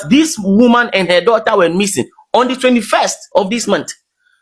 This woman and her daughter were missing on the 21st of this month.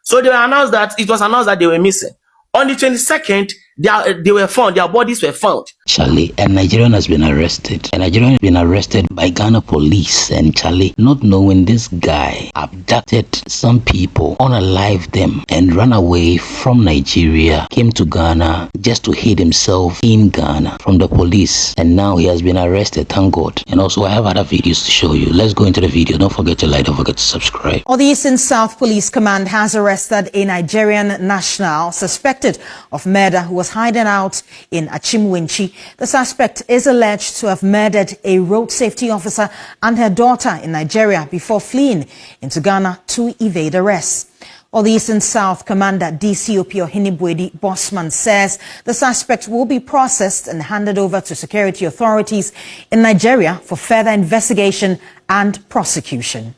So it was announced that they were missing. On the 22nd, they were found, their bodies were found. Charlie, a Nigerian has been arrested. A Nigerian has been arrested by Ghana police, and Charlie, not knowing this guy, abducted some people, unalived them, and ran away from Nigeria, came to Ghana just to hide himself in Ghana from the police, and now he has been arrested, thank God. And also I have other videos to show you. Let's go into the video. Don't forget to like, don't forget to subscribe. The Eastern South Police Command has arrested a Nigerian national suspected of murder who was hiding out in Achimwenchi. The suspect is alleged to have murdered a road safety officer and her daughter in Nigeria before fleeing into Ghana to evade arrest. The Eastern South Commander DCOP Ohinibwedi Bosman says the suspect will be processed and handed over to security authorities in Nigeria for further investigation and prosecution.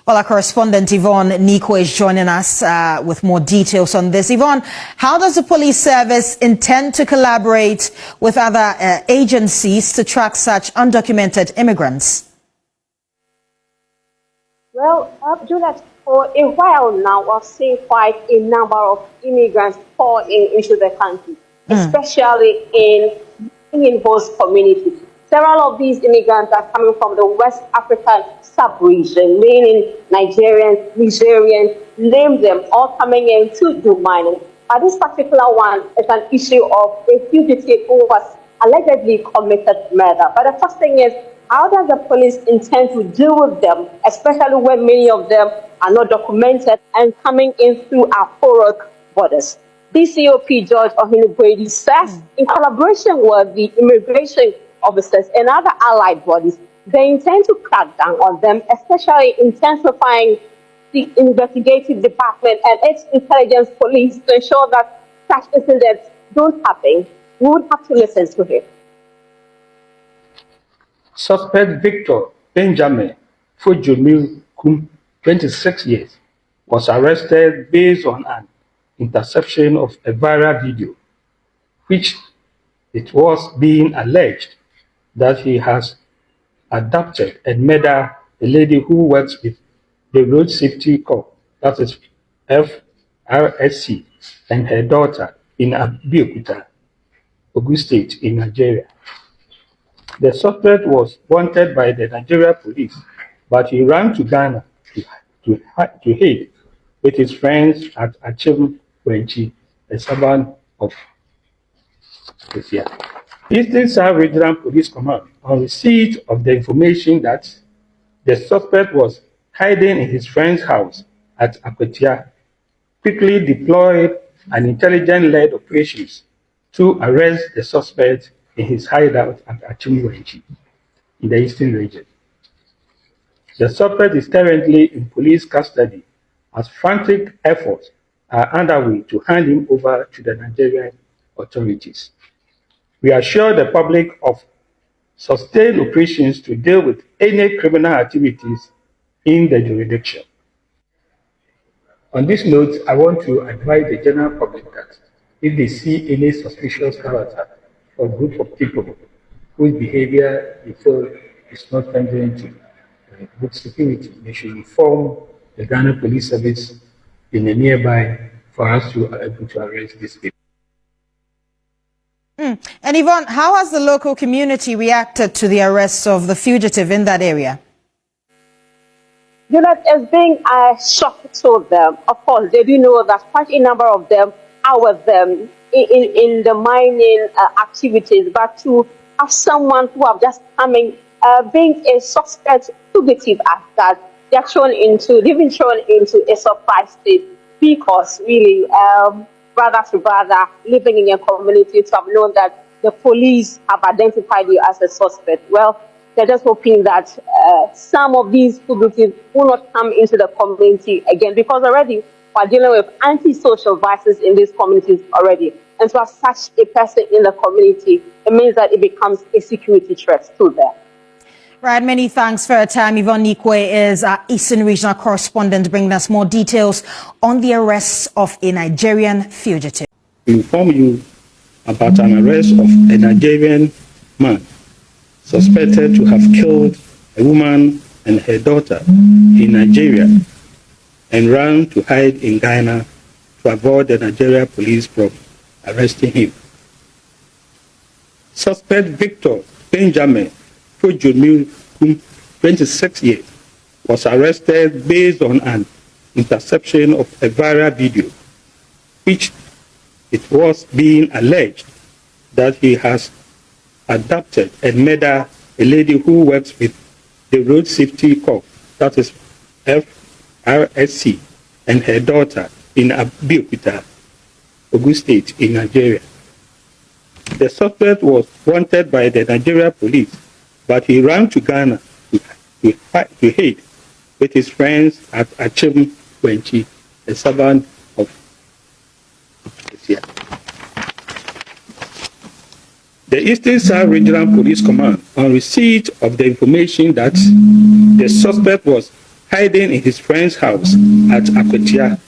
Our correspondent Yvonne Nikwe is joining us with more details on this. Yvonne, how does the police service intend to collaborate with other agencies to track such undocumented immigrants? Well, Juliet, for a while now, we've seen quite a number of immigrants pouring into the country, especially in host communities. Several of these immigrants are coming from the West African sub-region, meaning Nigerians, name them, all coming in to do mining. But this particular one is an issue of a fugitive who was allegedly committed murder. But the first thing is, how does the police intend to deal with them, especially when many of them are not documented and coming in through our porous borders? DCOP George Ohinibwedi says, in collaboration with the immigration officers and other allied bodies, they intend to crack down on them, especially intensifying the investigative department and its intelligence police to ensure that such incidents don't happen. We would have to listen to him. Suspect Victor Benjamin Fujumi Kum, 26 years, was arrested based on an interception of a viral video, which it was being alleged that he has adopted and murdered a lady who works with the Road Safety Corps, that is FRSC, and her daughter in ABDU, Ogun State in Nigeria. The suspect was wanted by the Nigeria police, but he ran to Ghana to hide with his friends at Achimwenchi, a suburb of this year. Eastern South Regional Police Command, on receipt of the information that the suspect was hiding in his friend's house at Akwetia, quickly deployed an intelligence-led operations to arrest the suspect in his hideout at Achimwenchi in the Eastern region. The suspect is currently in police custody as frantic efforts are underway to hand him over to the Nigerian authorities. We assure the public of sustained operations to deal with any criminal activities in the jurisdiction. On this note, I want to advise the general public that if they see any suspicious character or group of people whose behavior they feel is not tending to good security, they should inform the Ghana Police Service in the nearby for us to be able to arrest these people. And Yvonne, how has the local community reacted to the arrest of the fugitive in that area? You know, as being a shock to them, of course, they do know that quite a number of them are with them in the mining activities, but to have someone who have just coming, being a suspect fugitive as that, they've been thrown into a surprise state because really, brother to brother, living in a community to have known that the police have identified you as a suspect. Well, they're just hoping that some of these fugitives will not come into the community again, because already we're dealing with antisocial vices in these communities already. And to have such a person in the community, it means that it becomes a security threat to them. Right, many thanks for your time. Yvonne Nikwe is our Eastern Regional Correspondent, bringing us more details on the arrest of a Nigerian fugitive. To inform you about an arrest of a Nigerian man suspected to have killed a woman and her daughter in Nigeria and ran to hide in Ghana to avoid the Nigeria police from arresting him. Suspect Victor Benjamin Fujimil, 26 years, was arrested based on an interception of a viral video, which it was being alleged that he has adopted and murdered a lady who works with the Road Safety Corps, that is FRSC, and her daughter in ABDU, Ogun State in Nigeria. The suspect was wanted by the Nigeria police, but he ran to Ghana to hide with his friends at Achim Wenchi, a servant of Asia. The Eastern South Regional Police Command, on receipt of the information that the suspect was hiding in his friend's house at Akotia,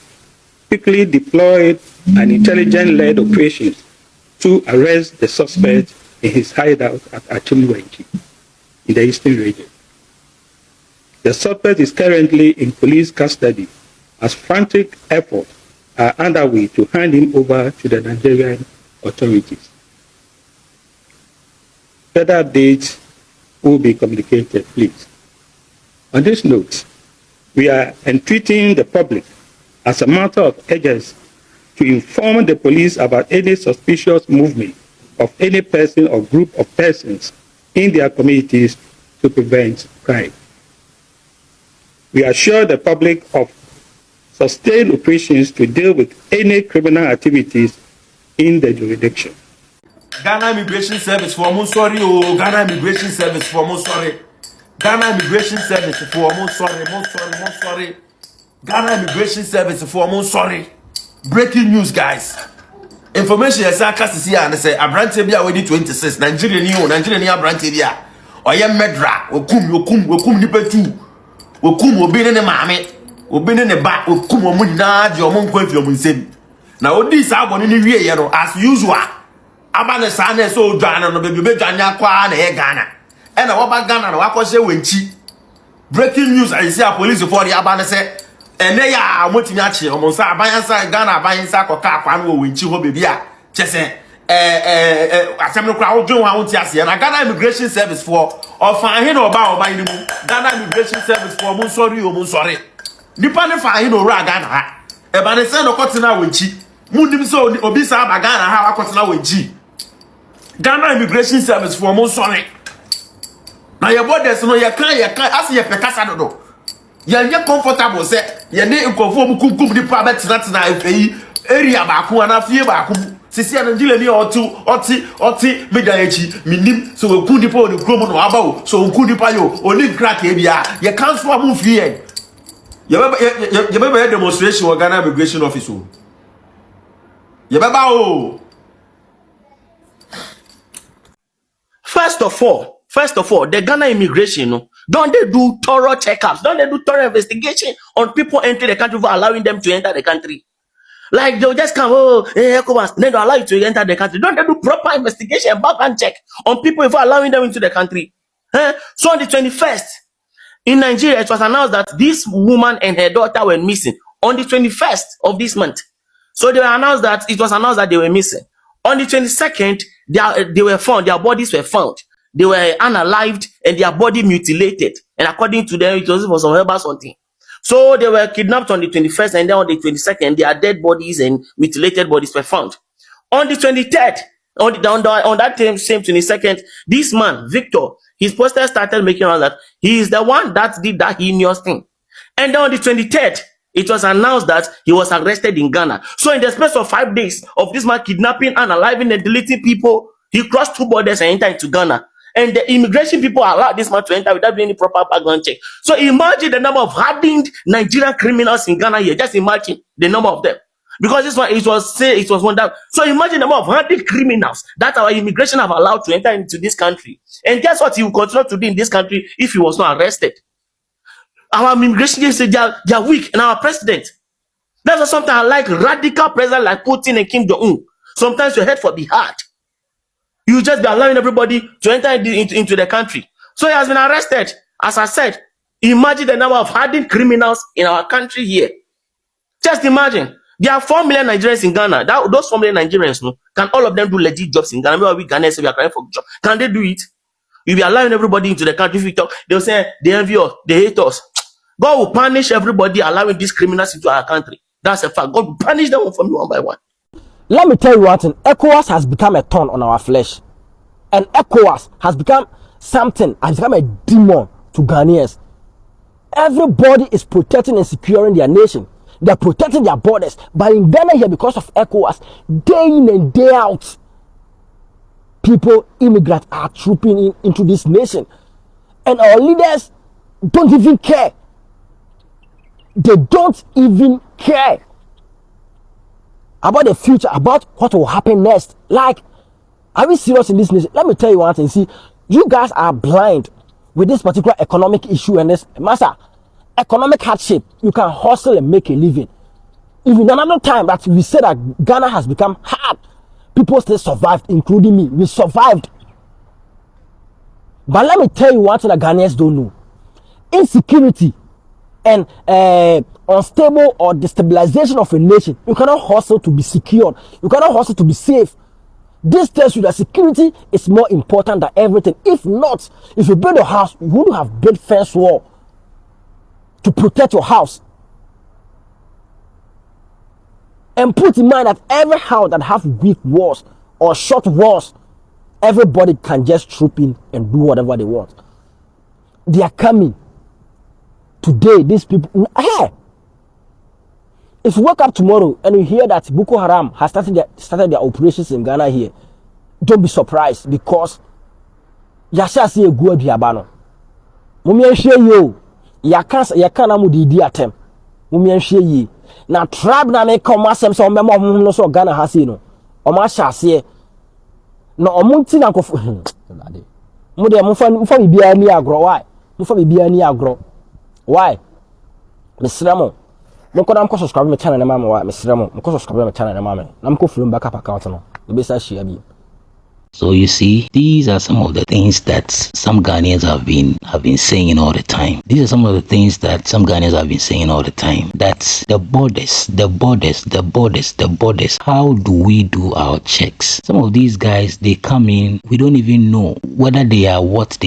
quickly deployed an intelligence-led operation to arrest the suspect in his hideout at Achim Wenchi in the Eastern region. The suspect is currently in police custody as frantic efforts are underway to hand him over to the Nigerian authorities. Further updates will be communicated, please. On this note, we are entreating the public as a matter of urgency to inform the police about any suspicious movement of any person or group of persons in their communities to prevent crime. We assure the public of sustained operations to deal with any criminal activities in the jurisdiction. Ghana Immigration Service for more sorry, oh Ghana Immigration Service for more sorry. Ghana Immigration Service for more sorry, more sorry. Ghana Immigration Service for more sorry. Breaking news, guys. Information is a see and say Abrante Bia already 26. Nigerian Abrante Bia. Oye Medra, Okum Nipetu. Okum obine ne mame, obine ne ba, okum omu na di omu nkwa fi omu nsem. Na odi sa abone ni wie ye no as usual. Aba ne sa na so odwan no be dwan akwa na ye Ghana. E na wo ba Ghana na wakose wenchi. Breaking news I see a police for the aba ne se ene ya amotimi a che omu nsa aban nsa Ghana aban nsa akoka akwa no wenchi ho be bia chese asem no kra odwen wa wonti ase na Ghana Immigration Service for of ahin oba ni mu Ghana Immigration Service for mun sorry nipa ne fa ahin ora Ghana ha e ba ne se no kotina wenchi munim so obi sa ba Ghana ha akotina wenchi Ghana Immigration Service for mun sorry na ye borders no ye kan ase ye pekasa dodo ye nye comfortable se ye ne nkofo mu kunkum nipa betina afei area ba ko na fie ba ko sisi Nigeria ni oti medayechi minim so oku nipa oni kromo no aba o so oku nipa yo oni crack e bia ye cancel am fie ye beba demonstration wa Ghana Immigration Office o ye beba o. First of all, the Ghana immigration, don't they do thorough checkups? Don't they do thorough investigation on people entering the country for allowing them to enter the country? Like they'll just come, then they'll allow you to enter the country. Don't they do proper investigation, background check on people before allowing them into the country? So on the 21st, in Nigeria, it was announced that this woman and her daughter were missing on the 21st of this month. So it was announced that they were missing. On the 22nd, they were found, their bodies were found. They were unalived and their body mutilated. And according to them, it was for some herbal something. So they were kidnapped on the 21st, and then on the 22nd, their dead bodies and mutilated bodies were found. On the 23rd, on that same 22nd, this man, Victor, his poster started making out that he is the one that did that heinous thing. And then on the 23rd, it was announced that he was arrested in Ghana. So in the space of 5 days of this man kidnapping, unaliving, and deleting people, he crossed 2 borders and entered into Ghana. And the immigration people allowed this man to enter without doing any proper background check. So imagine the number of hardened Nigerian criminals in Ghana here. Just imagine the number of them. Because this one, it was one down. So imagine the number of hardened criminals that our immigration have allowed to enter into this country. And guess what? He will continue to do in this country if he was not arrested. Our immigration agencies, they are weak. And our president, that's something I like, radical president like Putin and Kim Jong-un. Sometimes your head for be hard. You just be allowing everybody to enter into the country. So he has been arrested. As I said, imagine the number of hardened criminals in our country here. Just imagine. There are 4 million Nigerians in Ghana. Those 4 million Nigerians, no, can all of them do legit jobs in Ghana? Maybe we Ghanaians say we are crying for job. Can they do it? If you are allowing everybody into the country, if you talk, they'll say they envy us, they hate us. God will punish everybody allowing these criminals into our country. That's a fact. God will punish them one by one. Let me tell you one thing. ECOWAS has become a thorn on our flesh. And ECOWAS has become a demon to Ghanaians. Everybody is protecting and securing their nation. They're protecting their borders. But in Ghana here, because of ECOWAS, day in and day out, immigrants are trooping into this nation. And our leaders don't even care. They don't even care about the future, about what will happen next. Like, are we serious in this nation? Let me tell you one thing. See, you guys are blind with this particular economic issue and this. Master, economic hardship, you can hustle and make a living. Even another time that we said that Ghana has become hard, people still survived, including me. We survived. But let me tell you one thing that Ghanaians don't know. Insecurity and unstable or destabilization of a nation, you cannot hustle to be secured. You cannot hustle to be safe. This tells you that security is more important than everything. If not, if you build a house, you wouldn't have built fence wall to protect your house. And put in mind that every house that have weak walls or short walls, everybody can just troop in and do whatever they want. They are coming. Today, these people, hey, if you wake up tomorrow and you hear that Boko Haram has started their operations in Ghana here, don't be surprised, because Yasha say a good diabano. Mummy share you. Yakana mudidi atem. Mummy share ye. Now tribe na me come asem so memo no so Ghana has no. O ma sha se. No omunti na kofu. Mu de mu fa bibia ni agro why? Mu fa bibia ni agro. Why? Mesramo. Mo ko dam ko subscribe me channel na mama wa mesramo. Mo ko subscribe me channel na mama. Na mo ko follow back up account no. E be sa share bi. So you see, these are some of the things that some Ghanaians have been saying all the time. These are some of the things that some Ghanaians have been saying all the time. That's the borders. How do we do our checks? Some of these guys, they come in, we don't even know whether they are what.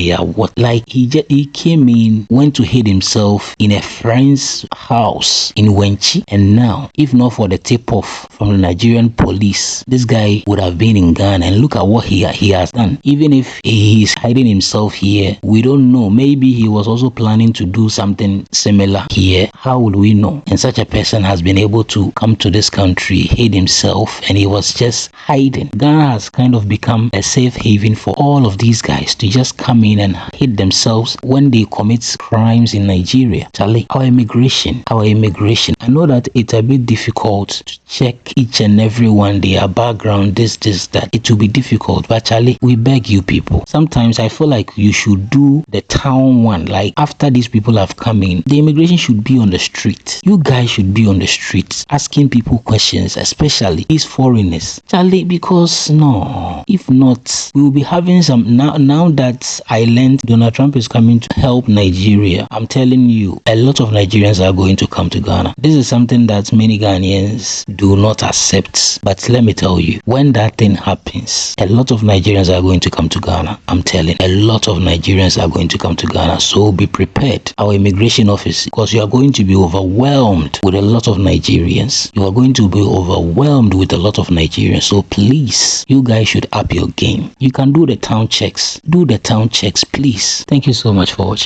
Like he came in, went to hide himself in a friend's house in Wenchi, and now, if not for the tip-off from the Nigerian police, this guy would have been in Ghana. And look at what he has done. Even if he is hiding himself here, we don't know. Maybe he was also planning to do something similar here. How would we know? And such a person has been able to come to this country, hide himself, and he was just hiding. Ghana has kind of become a safe haven for all of these guys to just come in and hide themselves when they commit crimes in Nigeria. Charlie, our immigration. I know that it's a bit difficult to check each and every one, their background, this, that. It will be difficult. But Charlie, we beg you people, sometimes I feel like you should do the town one. Like after these people have come in, the immigration should be on the street. You guys should be on the streets asking people questions, especially these foreigners. Charlie, because no, if not, we will be having some now that I learned Donald Trump is coming to help Nigeria. I'm telling you, a lot of Nigerians are going to come to Ghana. This is something that many Ghanaians do not accept. But let me tell you, when that thing happens, a lot of Nigerians are going to come to Ghana. I'm telling, a lot of Nigerians are going to come to Ghana. So be prepared. Our immigration office, because you are going to be overwhelmed with a lot of Nigerians. You are going to be overwhelmed with a lot of Nigerians. So please, you guys should up your game. You can do the town checks. Do the town checks, please. Thank you so much for watching.